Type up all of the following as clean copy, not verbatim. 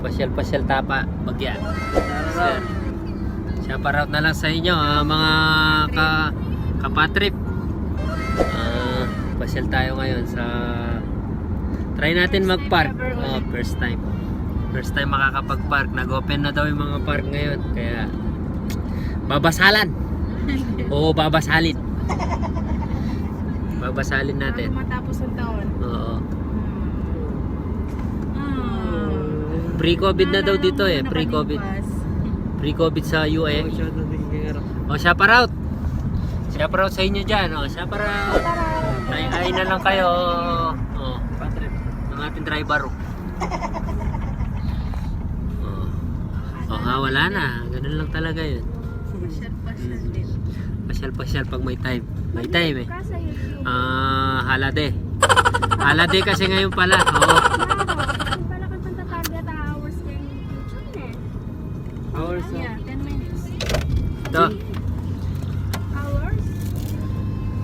Pasyal-pasyal tapa bagya. Sir, siya para na lang sa inyo mga kapatrip. Pasyal tayo ngayon sa try natin mag-park. First time makakapag-park. Nag-open na daw yung mga park ngayon, kaya babasalan o babasalin natin matapos ang taon. oo. Pre-COVID na daw dito eh. Pre-COVID sa UA. O, shout out. Shout out sa inyo dyan. O, shout out. Ay na lang kayo. O, ng ating driver. O, wala na. Ganun lang talaga yun. Pasyal pag may time. May time eh. Holiday. Holiday kasi ngayon pala. Oo. Hours? Yeah, 10 minutes. Ito. Hours?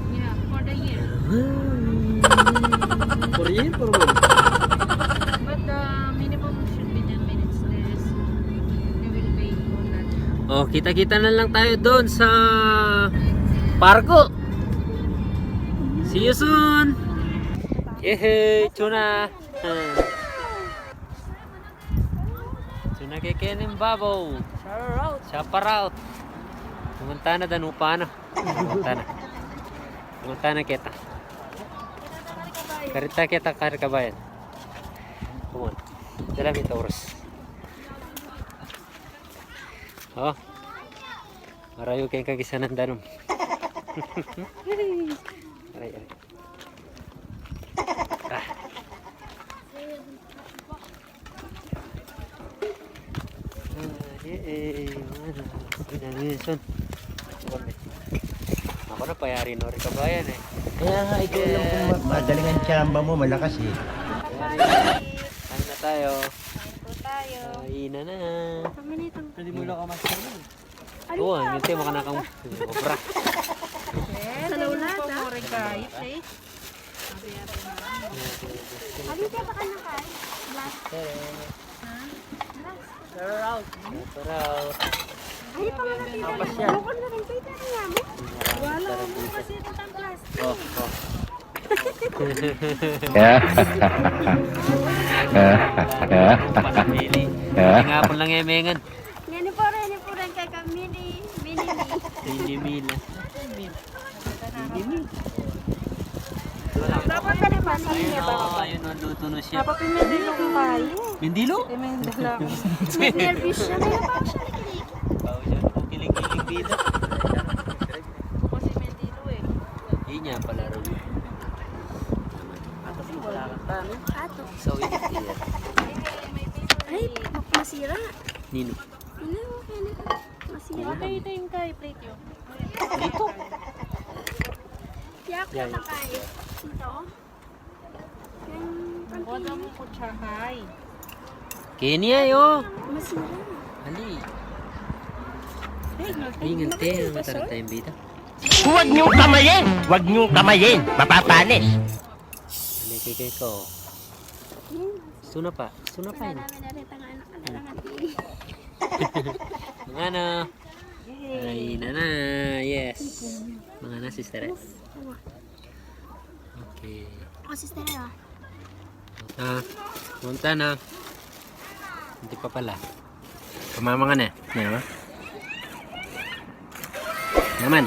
Yeah, for the year. For year? For what? But the minimum should be 10 minutes. There's, you will pay for that. Oh, kita-kita na lang tayo doon sa parko. See you soon. Yehey, tuna. Tuna kekenin babaw. Shout out. Pumunta na danupa na. Pumunta na kita. Karita kita karikabayan. Come on. Dalam ito oras. Oh. Marayo kayong kagisanan danom. Aray. Ako na payari no rin kabayan eh. Kaya nga ikaw lang kung madaling ang tsamba mo, malakas eh. Kain na tayo. Tayo. Kain na. Pwede mo lang ka masyado. Oo, hindi mo ka nakang obra. sa laulata. Pumore guys, eh. Halika ba ka na kain? Shout out. Ay, pa nga natin. Pasyal. Bukod na rin kayo tayo namin. Wala mo kasi itong plastic. Oh. Pasapili. Nga po lang emengan. Yan po rin kay Kamili. Mini-mila. Dapat ka rin masaya niya ba? Ayun, luto na siya. Dapat yung mendilo ko kayo. Mindilo? Yung mendilo ako. Nervous siya. Kaya pa siya nakikinig. Bawa siya kung kilig-kilig dito. Kasi mendilo eh. Yun niya pala rin. Ato sa mga kanta. Ato. So, yun. Ay, masira. Nino. Ano? Masira. Okay, ito yung kay plate yun. Dito. Kaya ako na kain. Ito. Yung Wala mo po tsakay. Kenya yo. masira. Ali. Ingat tayo. Matara tayong bida. Huwag niyong kamayin! Huwag niyong kamayin! Mapapanis! Ali kay ko. Suna pa Wala yun. namin narita nga anak ka na lang atin. Mga ano. Ay na. Yes. Mga na sister. Okay. O, sister ah. Punta na. Hindi pa pala. Pamama ka na. Naman. Naman.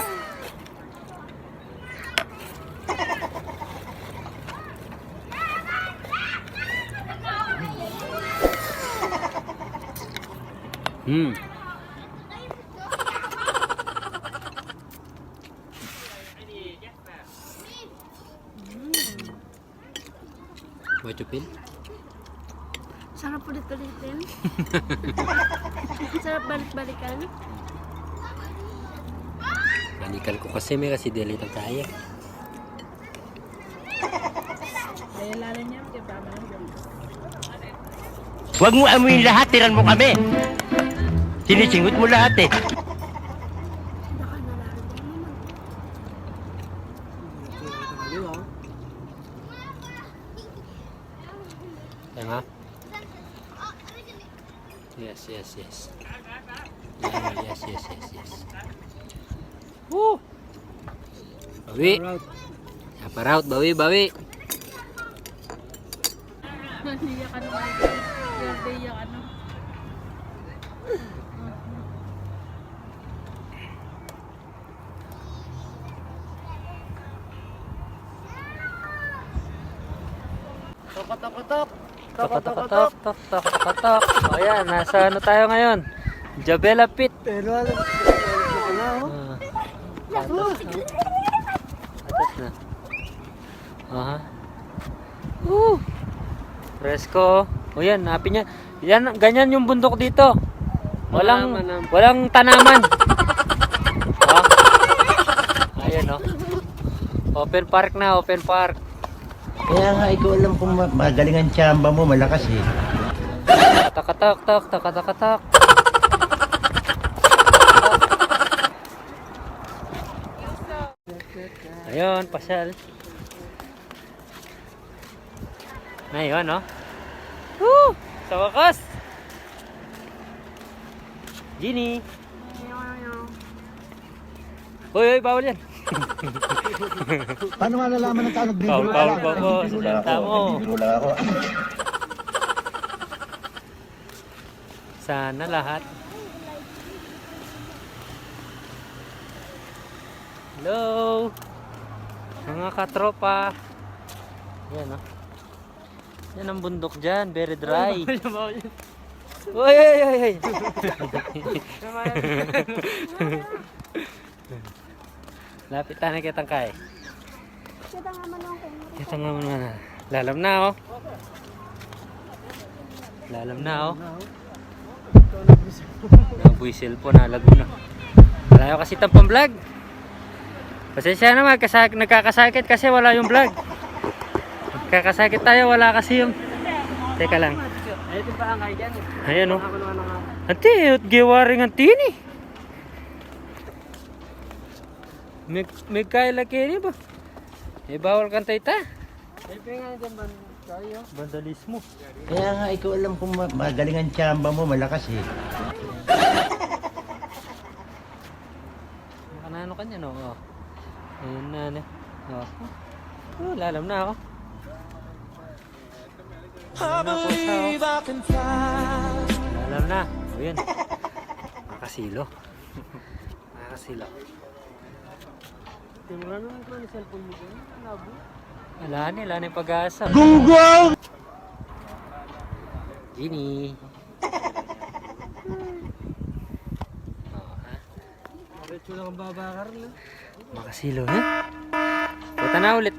Wachupin? Sarap ulit-ulitin. Sarap balik-balikan. Balikan ko kasi may kasi delete ang kaya. Ay, lalo niya. Kaya pa naman yun. Huwag mo amuin lahat, tiran mo kami! Sinisingot mo lahat eh! Baka nalalaman naman. Tama? Yes, yes, yes. Yeah, yes, yes, yes, yes. Woo! Bawi. Siapa raut, bawi, bawi. Iyak ano, Michael. Grabe, iyak ano. Tok, tok, tok, tok, tok. O yan, nasa ano tayo ngayon? Jabela Pit. Pero alam ko na ako. Atas na. Aha. Presko. O yan, napin niya. Yan, ganyan yung bundok dito. Walang tanaman. Ha? Ayan o. Open park na, open park. Kaya nga, ikaw alam kung magaling ang tsamba mo, malakas eh. Takatak, takatak. Ayun, pasyal. Ayun, no? Woo! Sa wakas! Genie! Uy, bawal yan. Paano malalaman ng tao? Bawal pa po. Salita mo. Nagbibiro lang ako. Sana lahat. Hello! Mga katropa. Yan, no? Yan ang bundok dyan. Very dry. Uy! Lapitan na kitang kay. Kita nga manong kayo. Kita nga man. Lalam na, oh. Lalam na, oh. Nabuy cellphone, nalago na. Wala kasi itang pang-vlog. Pasensya naman, nagkakasakit kasi wala yung vlog. Nagkakasakit tayo, wala kasi yung... Teka lang. Ito pa ang kaya dyan. Ayan, oh. Ako naman ang Ante, giwaring ang tini. May kaila kini ba? Eh, bawal kang tayta. Ay, nga dyan ba tayo? Vandalismo. Kaya nga, ikaw alam kung magaling ang tsamba mo, malakas eh. Makanano kanya, no? Oh. Ayun na, ne. Oh. Oh, lalam na ako. Lalam na. O yun. Makasilo. Makasilo. Tingnan naman ko ang cellphone mo dyan. Labo. Wala na yung pag-asa. Gunggong! Genie. Oh, ha? Diretso lang ang babakar na. Makasilo na. Punta na ulit.